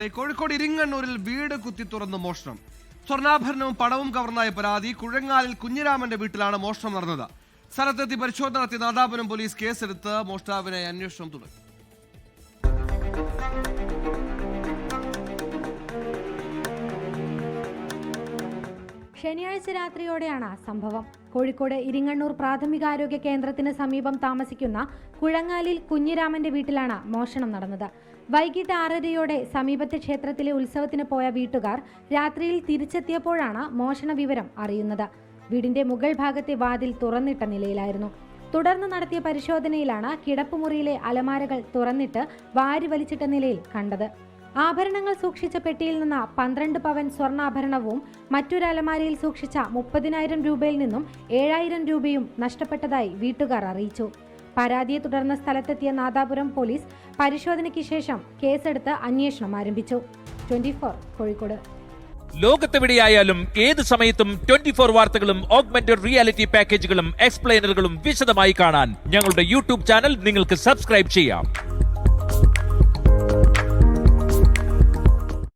കോഴിക്കോട് ഇരിങ്ങണ്ണൂരിൽ വീട് കുത്തി തുറന്ന് മോഷണം. സ്വർണ്ണാഭരണവും പണവും കവർന്നായ പരാതി. കുഴങ്ങാലിൽ കുഞ്ഞിരാമന്റെ വീട്ടിലാണ് മോഷണം നടന്നത്. സ്ഥലത്തെത്തി പരിശോധന നടത്തിയ നാദാപുരം പോലീസ് കേസെടുത്ത് മോഷ്ടാവിനെ അന്വേഷണം തുടങ്ങി. ശനിയാഴ്ച രാത്രിയോടെയാണ് സംഭവം. കോഴിക്കോട് ഇരിങ്ങണ്ണൂർ പ്രാഥമികാരോഗ്യ കേന്ദ്രത്തിന് സമീപം താമസിക്കുന്ന കുഴങ്ങാലിൽ കുഞ്ഞിരാമന്റെ വീട്ടിലാണ് മോഷണം നടന്നത്. വൈകിട്ട് 6:30യോടെ സമീപത്തെ ക്ഷേത്രത്തിലെ ഉത്സവത്തിന് പോയ വീട്ടുകാർ രാത്രിയിൽ തിരിച്ചെത്തിയപ്പോഴാണ് മോഷണ വിവരം അറിയുന്നത്. വീടിന്റെ മുകൾ ഭാഗത്തെ വാതിൽ തുറന്നിട്ട നിലയിലായിരുന്നു. തുടർന്ന് നടത്തിയ പരിശോധനയിലാണ് കിടപ്പുമുറിയിലെ അലമാരകൾ തുറന്നിട്ട് വാരി വലിച്ചിട്ട നിലയിൽ കണ്ടത്. ആഭരണങ്ങൾ സൂക്ഷിച്ച പെട്ടിയിൽ നിന്ന് 12 പവൻ സ്വർണ്ണാഭരണവും മറ്റൊരു അലമാരയിൽ സൂക്ഷിച്ച 30,000 രൂപയിൽ നിന്നും 7,000 രൂപയും നഷ്ടപ്പെട്ടതായി വീട്ടുകാർ അറിയിച്ചു. പരാതിയെ തുടർന്ന് സ്ഥലത്തെത്തിയ നാദാപുരം പോലീസ് പരിശോധനയ്ക്ക് ശേഷം കേസെടുത്ത് അന്വേഷണം ആരംഭിച്ചു. 24 കോഴിക്കോട്. ലോകത്തെവിടെയായാലും ഏത് സമയത്തും 24 വാർത്തകളും ഓഗ്മെന്റഡ് റിയാലിറ്റി പാക്കേജുകളും എക്സ്പ്ലെയിനറുകളും വിശദമായി കാണാൻ ഞങ്ങളുടെ യൂട്യൂബ് ചാനൽ നിങ്ങൾക്ക് സബ്സ്ക്രൈബ് ചെയ്യാം.